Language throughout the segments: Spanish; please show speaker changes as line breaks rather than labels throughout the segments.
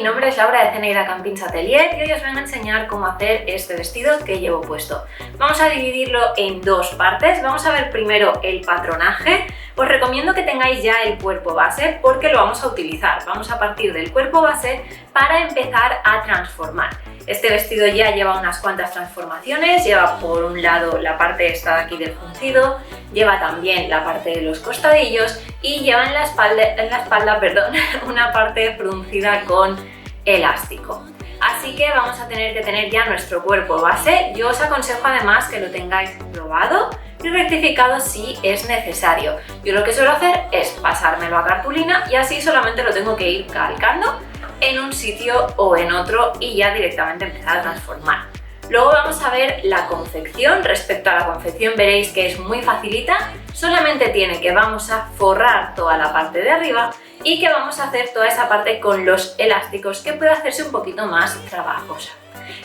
mi nombre es Laura de Ceneira Campins Atelier y hoy os vengo a enseñar cómo hacer este vestido que llevo puesto. Vamos a dividirlo en dos partes. Vamos a ver primero el patronaje. Os recomiendo que tengáis ya el cuerpo base porque lo vamos a utilizar. Vamos a partir del cuerpo base para empezar a transformar. Este vestido ya lleva unas cuantas transformaciones, lleva por un lado la parte esta de aquí del fruncido, lleva también la parte de los costadillos y lleva en la espalda, una parte fruncida con elástico. Así que vamos a tener que tener ya nuestro cuerpo base. Yo os aconsejo además que lo tengáis probado y rectificado si es necesario. Yo lo que suelo hacer es pasármelo a cartulina y así solamente lo tengo que ir calcando en un sitio o en otro y ya directamente empezar a transformar. Luego vamos a ver la confección. Respecto a la confección veréis que es muy facilita, solamente tiene que vamos a forrar toda la parte de arriba y que vamos a hacer toda esa parte con los elásticos que puede hacerse un poquito más trabajosa.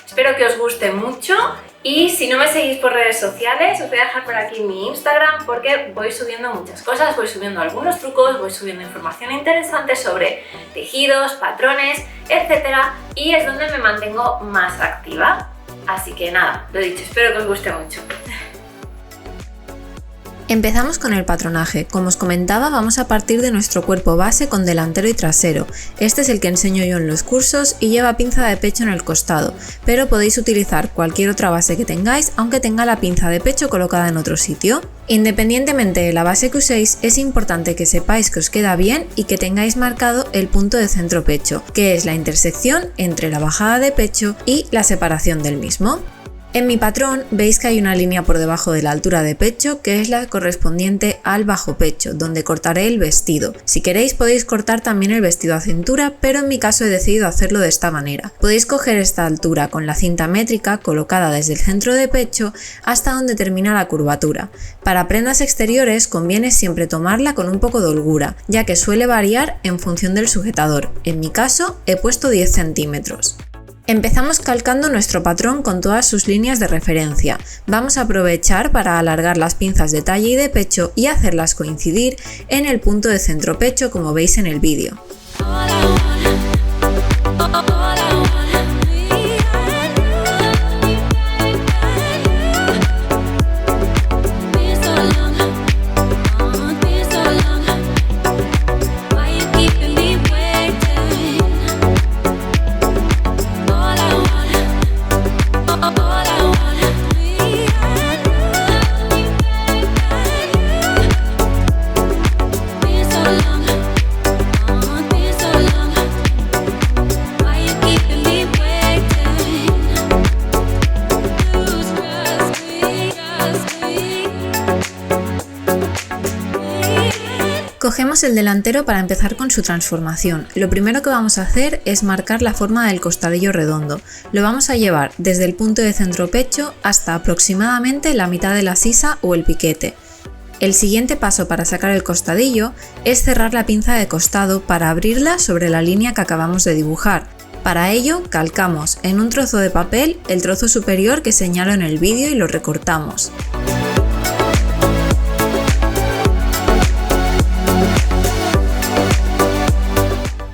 Espero que os guste mucho y si no me seguís por redes sociales os voy a dejar por aquí mi Instagram porque voy subiendo muchas cosas, voy subiendo algunos trucos, voy subiendo información interesante sobre tejidos, patrones, etcétera, y es donde me mantengo más activa. Así que nada, lo dicho, espero que os guste mucho.
Empezamos con el patronaje. Como os comentaba, vamos a partir de nuestro cuerpo base con delantero y trasero. Este es el que enseño yo en los cursos y lleva pinza de pecho en el costado, pero podéis utilizar cualquier otra base que tengáis, aunque tenga la pinza de pecho colocada en otro sitio. Independientemente de la base que uséis, es importante que sepáis que os queda bien y que tengáis marcado el punto de centro pecho, que es la intersección entre la bajada de pecho y la separación del mismo. En mi patrón veis que hay una línea por debajo de la altura de pecho que es la correspondiente al bajo pecho, donde cortaré el vestido. Si queréis podéis cortar también el vestido a cintura, pero en mi caso he decidido hacerlo de esta manera. Podéis coger esta altura con la cinta métrica colocada desde el centro de pecho hasta donde termina la curvatura. Para prendas exteriores conviene siempre tomarla con un poco de holgura, ya que suele variar en función del sujetador. En mi caso he puesto 10 centímetros. Empezamos calcando nuestro patrón con todas sus líneas de referencia. Vamos a aprovechar para alargar las pinzas de talle y de pecho y hacerlas coincidir en el punto de centro pecho como veis en el vídeo. Cogemos el delantero para empezar con su transformación. Lo primero que vamos a hacer es marcar la forma del costadillo redondo. Lo vamos a llevar desde el punto de centro pecho hasta aproximadamente la mitad de la sisa o el piquete. El siguiente paso para sacar el costadillo es cerrar la pinza de costado para abrirla sobre la línea que acabamos de dibujar. Para ello calcamos en un trozo de papel el trozo superior que señalo en el vídeo y lo recortamos.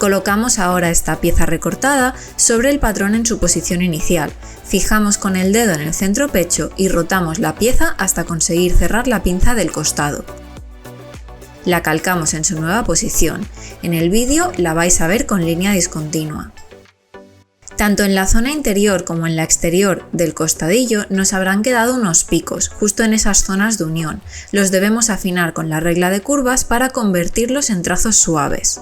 Colocamos ahora esta pieza recortada sobre el patrón en su posición inicial. Fijamos con el dedo en el centro pecho y rotamos la pieza hasta conseguir cerrar la pinza del costado. La calcamos en su nueva posición. En el vídeo la vais a ver con línea discontinua. Tanto en la zona interior como en la exterior del costadillo nos habrán quedado unos picos, justo en esas zonas de unión. Los debemos afinar con la regla de curvas para convertirlos en trazos suaves.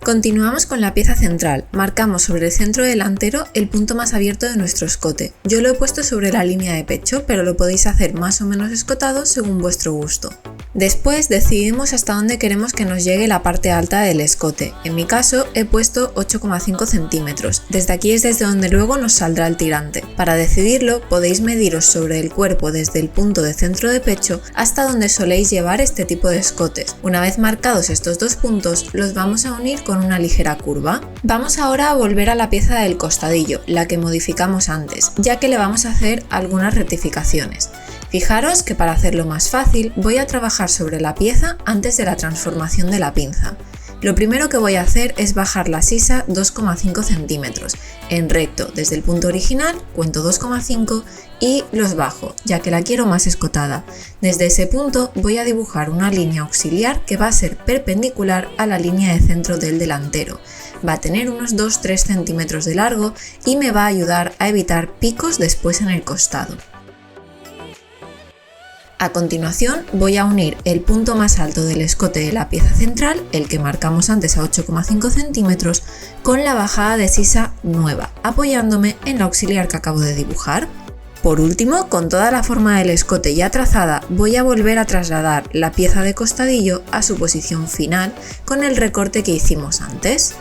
Continuamos con la pieza central. Marcamos sobre el centro delantero el punto más abierto de nuestro escote. Yo lo he puesto sobre la línea de pecho, pero lo podéis hacer más o menos escotado según vuestro gusto. Después decidimos hasta dónde queremos que nos llegue la parte alta del escote. En mi caso he puesto 8,5 centímetros. Desde aquí es desde donde luego nos saldrá el tirante. Para decidirlo podéis mediros sobre el cuerpo desde el punto de centro de pecho hasta donde soléis llevar este tipo de escotes. Una vez marcados estos dos puntos los vamos a unir con una ligera curva. Vamos ahora a volver a la pieza del costadillo, la que modificamos antes, ya que le vamos a hacer algunas rectificaciones. Fijaros que para hacerlo más fácil voy a trabajar sobre la pieza antes de la transformación de la pinza. Lo primero que voy a hacer es bajar la sisa 2,5 centímetros. En recto, desde el punto original, cuento 2,5 y los bajo, ya que la quiero más escotada. Desde ese punto voy a dibujar una línea auxiliar que va a ser perpendicular a la línea de centro del delantero. Va a tener unos 2-3 centímetros de largo y me va a ayudar a evitar picos después en el costado. A continuación voy a unir el punto más alto del escote de la pieza central, el que marcamos antes a 8,5 centímetros, con la bajada de sisa nueva, apoyándome en la auxiliar que acabo de dibujar. Por último, con toda la forma del escote ya trazada, voy a volver a trasladar la pieza de costadillo a su posición final con el recorte que hicimos antes.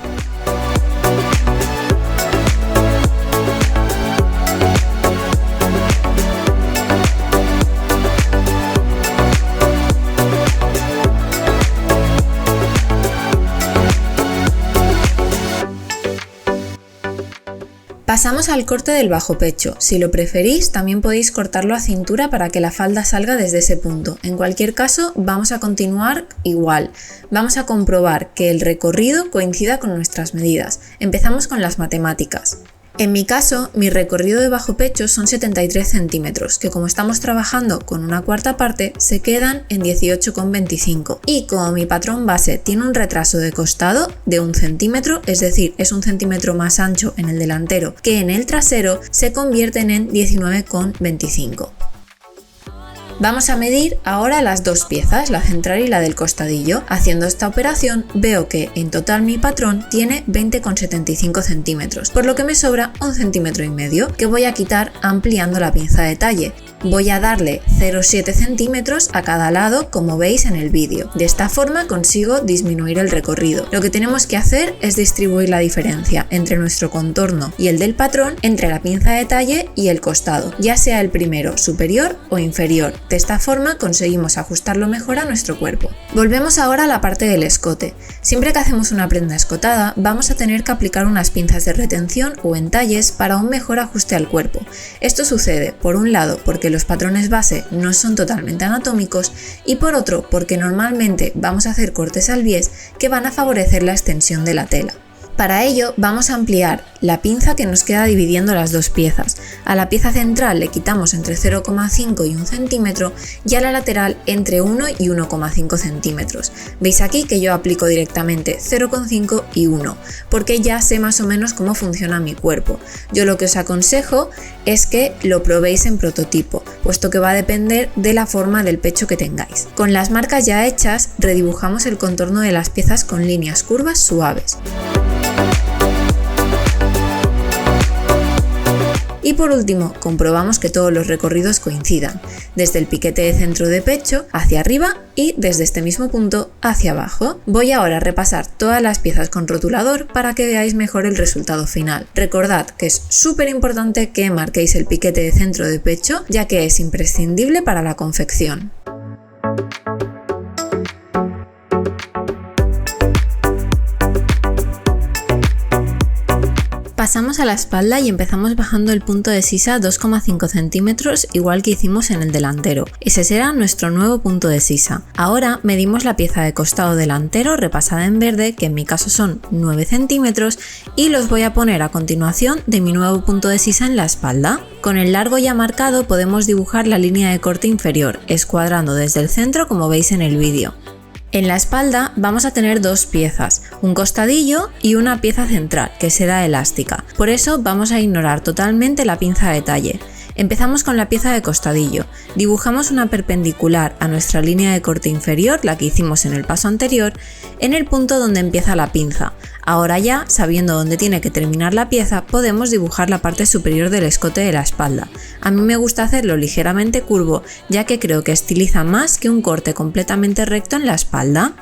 Pasamos al corte del bajo pecho. Si lo preferís, también podéis cortarlo a cintura para que la falda salga desde ese punto. En cualquier caso, vamos a continuar igual. Vamos a comprobar que el recorrido coincida con nuestras medidas. Empezamos con las matemáticas. En mi caso, mi recorrido de bajo pecho son 73 centímetros, que como estamos trabajando con una cuarta parte, se quedan en 18,25. Y como mi patrón base tiene un retraso de costado de 1 centímetro, es decir, es 1 centímetro más ancho en el delantero que en el trasero, se convierten en 19,25. Vamos a medir ahora las dos piezas, la central y la del costadillo. Haciendo esta operación veo que en total mi patrón tiene 20,75 centímetros, por lo que me sobra 1,5 centímetros que voy a quitar ampliando la pinza de talle. Voy a darle 0,7 centímetros a cada lado, como veis en el vídeo. De esta forma consigo disminuir el recorrido. Lo que tenemos que hacer es distribuir la diferencia entre nuestro contorno y el del patrón entre la pinza de talle y el costado, ya sea el primero superior o inferior. De esta forma conseguimos ajustarlo mejor a nuestro cuerpo. Volvemos ahora a la parte del escote. Siempre que hacemos una prenda escotada, vamos a tener que aplicar unas pinzas de retención o entalles para un mejor ajuste al cuerpo. Esto sucede, por un lado, porque los patrones base no son totalmente anatómicos y por otro porque normalmente vamos a hacer cortes al bies que van a favorecer la extensión de la tela. Para ello vamos a ampliar la pinza que nos queda dividiendo las dos piezas. A la pieza central le quitamos entre 0,5 y 1 centímetro y a la lateral entre 1 y 1,5 centímetros. Veis aquí que yo aplico directamente 0,5 y 1 porque ya sé más o menos cómo funciona mi cuerpo. Yo lo que os aconsejo es que lo probéis en prototipo, puesto que va a depender de la forma del pecho que tengáis. Con las marcas ya hechas redibujamos el contorno de las piezas con líneas curvas suaves. Y por último, comprobamos que todos los recorridos coincidan, desde el piquete de centro de pecho hacia arriba y desde este mismo punto hacia abajo. Voy ahora a repasar todas las piezas con rotulador para que veáis mejor el resultado final. Recordad que es súper importante que marquéis el piquete de centro de pecho, ya que es imprescindible para la confección. Pasamos a la espalda y empezamos bajando el punto de sisa 2,5 centímetros igual que hicimos en el delantero. Ese será nuestro nuevo punto de sisa. Ahora medimos la pieza de costado delantero repasada en verde, que en mi caso son 9 centímetros, y los voy a poner a continuación de mi nuevo punto de sisa en la espalda. Con el largo ya marcado podemos dibujar la línea de corte inferior, escuadrando desde el centro como veis en el vídeo. En la espalda vamos a tener dos piezas, un costadillo y una pieza central, que será elástica. Por eso vamos a ignorar totalmente la pinza de talle. Empezamos con la pieza de costadillo. Dibujamos una perpendicular a nuestra línea de corte inferior, la que hicimos en el paso anterior, en el punto donde empieza la pinza. Ahora ya, sabiendo dónde tiene que terminar la pieza, podemos dibujar la parte superior del escote de la espalda. A mí me gusta hacerlo ligeramente curvo, ya que creo que estiliza más que un corte completamente recto en la espalda.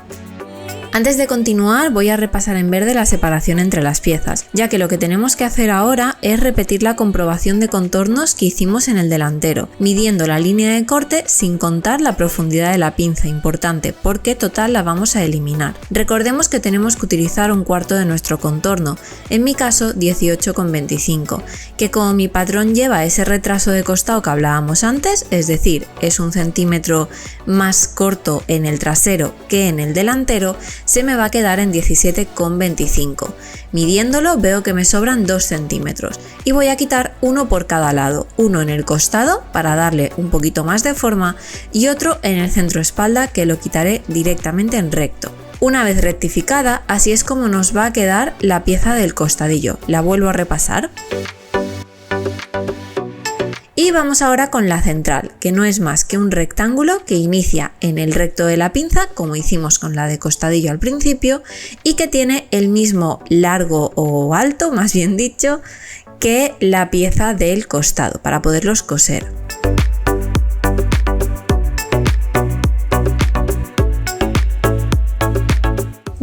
Antes de continuar voy a repasar en verde la separación entre las piezas, ya que lo que tenemos que hacer ahora es repetir la comprobación de contornos que hicimos en el delantero, midiendo la línea de corte sin contar la profundidad de la pinza, importante porque total la vamos a eliminar. Recordemos que tenemos que utilizar 1/4 de nuestro contorno, en mi caso 18,25, que como mi patrón lleva ese retraso de costado que hablábamos antes, es decir, es 1 centímetro más corto en el trasero que en el delantero, se me va a quedar en 17,25. Midiéndolo veo que me sobran 2 centímetros y voy a quitar uno por cada lado, uno en el costado para darle un poquito más de forma y otro en el centro espalda que lo quitaré directamente en recto. Una vez rectificada, así es como nos va a quedar la pieza del costadillo. La vuelvo a repasar. Y vamos ahora con la central, que no es más que un rectángulo que inicia en el recto de la pinza, como hicimos con la de costadillo al principio, y que tiene el mismo largo o alto, más bien dicho, que la pieza del costado, para poderlos coser.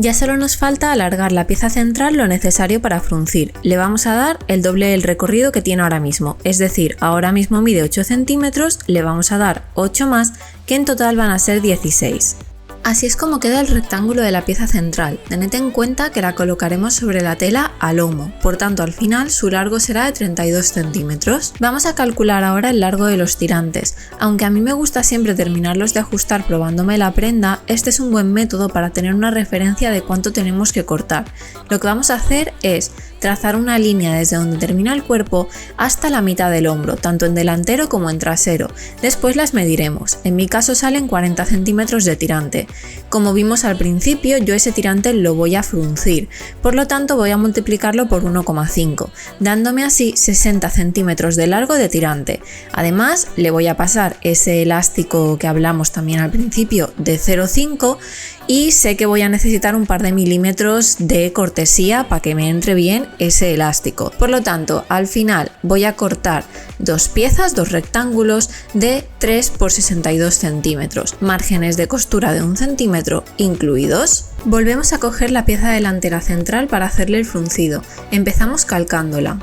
Ya solo nos falta alargar la pieza central lo necesario para fruncir. Le vamos a dar el doble del recorrido que tiene ahora mismo, es decir, ahora mismo mide 8 centímetros, le vamos a dar 8 más, que en total van a ser 16. Así es como queda el rectángulo de la pieza central. Tened en cuenta que la colocaremos sobre la tela a lomo, por tanto al final su largo será de 32 centímetros. Vamos a calcular ahora el largo de los tirantes. Aunque a mí me gusta siempre terminarlos de ajustar probándome la prenda, este es un buen método para tener una referencia de cuánto tenemos que cortar. Lo que vamos a hacer es trazar una línea desde donde termina el cuerpo hasta la mitad del hombro, tanto en delantero como en trasero. Después las mediremos. En mi caso salen 40 centímetros de tirante. Como vimos al principio, yo ese tirante lo voy a fruncir, por lo tanto voy a multiplicarlo por 1,5, dándome así 60 centímetros de largo de tirante. Además, le voy a pasar ese elástico que hablamos también al principio de 0,5 y sé que voy a necesitar un par de milímetros de cortesía para que me entre bien ese elástico. Por lo tanto, al final voy a cortar dos piezas, dos rectángulos de 3 por 62 centímetros, márgenes de costura de 1 centímetro incluidos. Volvemos a coger la pieza delantera central para hacerle el fruncido. Empezamos calcándola.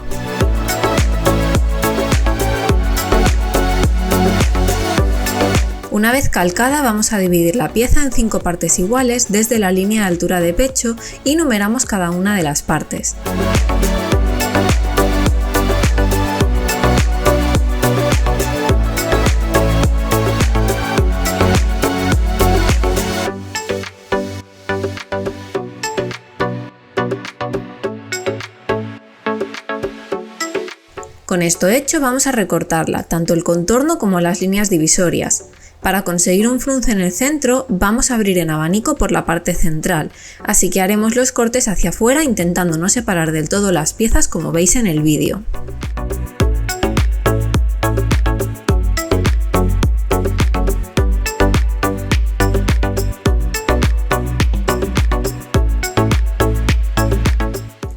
Una vez calcada vamos a dividir la pieza en 5 partes iguales desde la línea de altura de pecho y numeramos cada una de las partes. Con esto hecho vamos a recortarla, tanto el contorno como las líneas divisorias. Para conseguir un frunce en el centro vamos a abrir en abanico por la parte central, así que haremos los cortes hacia afuera intentando no separar del todo las piezas como veis en el vídeo.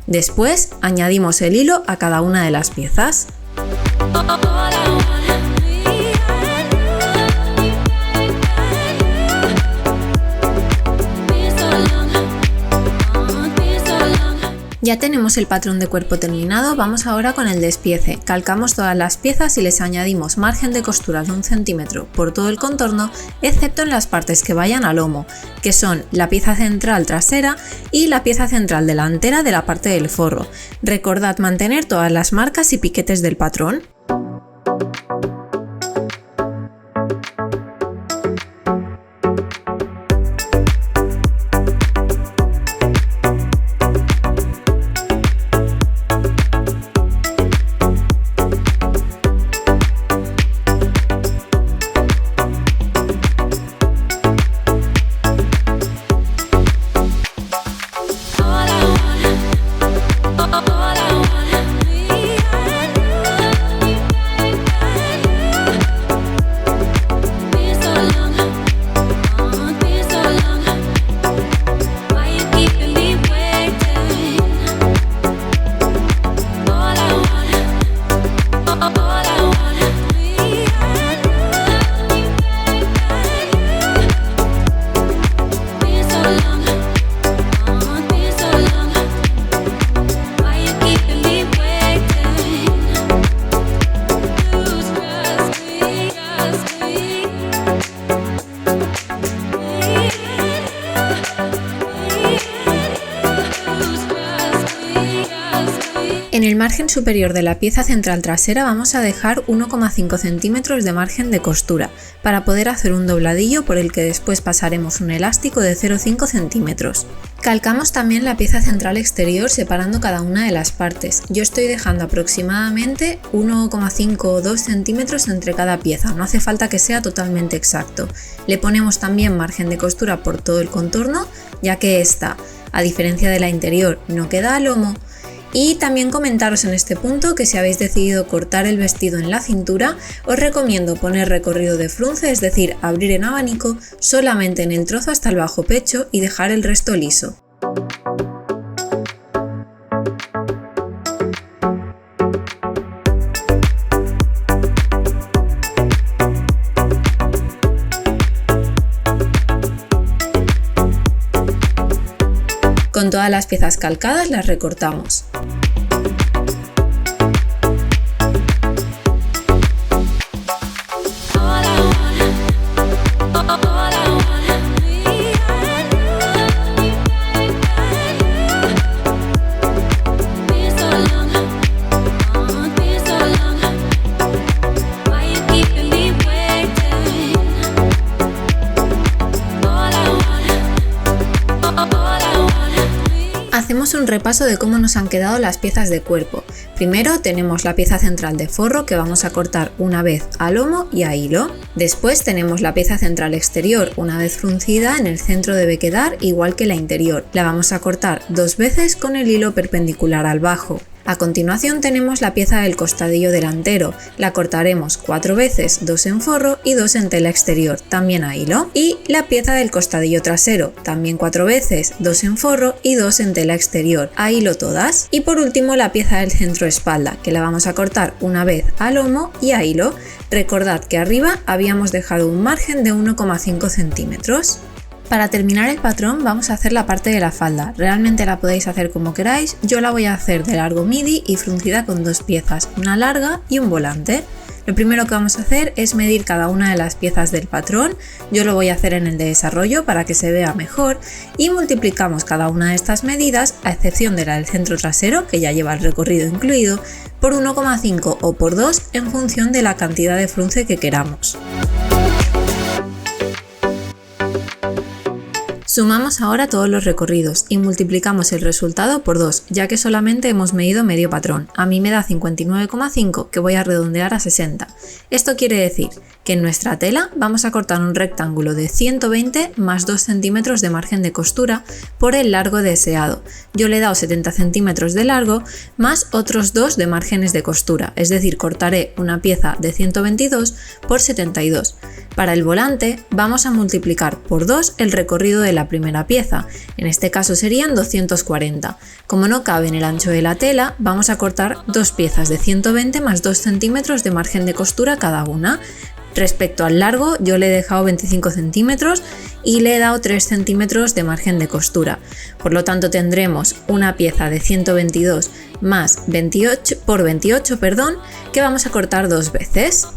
Después añadimos el hilo a cada una de las piezas. Ya tenemos el patrón de cuerpo terminado, vamos ahora con el despiece. Calcamos todas las piezas y les añadimos margen de costura de 1 centímetro por todo el contorno, excepto en las partes que vayan al lomo, que son la pieza central trasera y la pieza central delantera de la parte del forro. Recordad mantener todas las marcas y piquetes del patrón. En el margen superior de la pieza central trasera vamos a dejar 1,5 centímetros de margen de costura para poder hacer un dobladillo por el que después pasaremos un elástico de 0,5 centímetros. Calcamos también la pieza central exterior separando cada una de las partes. Yo estoy dejando aproximadamente 1,5 o 2 centímetros entre cada pieza, no hace falta que sea totalmente exacto. Le ponemos también margen de costura por todo el contorno, ya que esta, a diferencia de la interior, no queda a lomo. Y también comentaros en este punto que si habéis decidido cortar el vestido en la cintura, os recomiendo poner recorrido de frunce, es decir, abrir en abanico solamente en el trozo hasta el bajo pecho y dejar el resto liso. Con todas las piezas calcadas las recortamos. Hacemos un repaso de cómo nos han quedado las piezas de cuerpo. Primero tenemos la pieza central de forro que vamos a cortar una vez a lomo y a hilo. Después tenemos la pieza central exterior una vez fruncida, en el centro debe quedar igual que la interior. La vamos a cortar 2 veces con el hilo perpendicular al bajo. A continuación tenemos la pieza del costadillo delantero, la cortaremos 4 veces, 2 en forro y 2 en tela exterior, también a hilo. Y la pieza del costadillo trasero, también 4 veces, 2 en forro y 2 en tela exterior, a hilo todas. Y por último la pieza del centro espalda, que la vamos a cortar una vez a lomo y a hilo. Recordad que arriba habíamos dejado un margen de 1,5 centímetros. Para terminar el patrón vamos a hacer la parte de la falda, realmente la podéis hacer como queráis, yo la voy a hacer de largo midi y fruncida con 2 piezas, una larga y un volante. Lo primero que vamos a hacer es medir cada una de las piezas del patrón, yo lo voy a hacer en el de desarrollo para que se vea mejor y multiplicamos cada una de estas medidas, a excepción de la del centro trasero que ya lleva el recorrido incluido, por 1,5 o por 2 en función de la cantidad de frunce que queramos. Sumamos ahora todos los recorridos y multiplicamos el resultado por 2, ya que solamente hemos medido medio patrón. A mí me da 59,5, que voy a redondear a 60. Esto quiere decir que en nuestra tela vamos a cortar un rectángulo de 120 más 2 centímetros de margen de costura por el largo deseado. Yo le he dado 70 centímetros de largo más otros 2 de márgenes de costura, es decir, cortaré una pieza de 122 por 72. Para el volante vamos a multiplicar por 2 el recorrido de la primera pieza, en este caso serían 240. Como no cabe en el ancho de la tela, vamos a cortar 2 piezas de 120 más 2 centímetros de margen de costura cada una. Respecto al largo, yo le he dejado 25 centímetros y le he dado 3 centímetros de margen de costura. Por lo tanto tendremos una pieza de 122 más 28 que vamos a cortar 2 veces.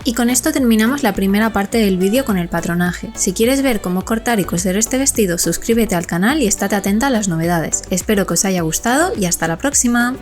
Y con esto terminamos la primera parte del vídeo con el patronaje. Si quieres ver cómo cortar y coser este vestido, suscríbete al canal y estate atenta a las novedades. Espero que os haya gustado y hasta la próxima.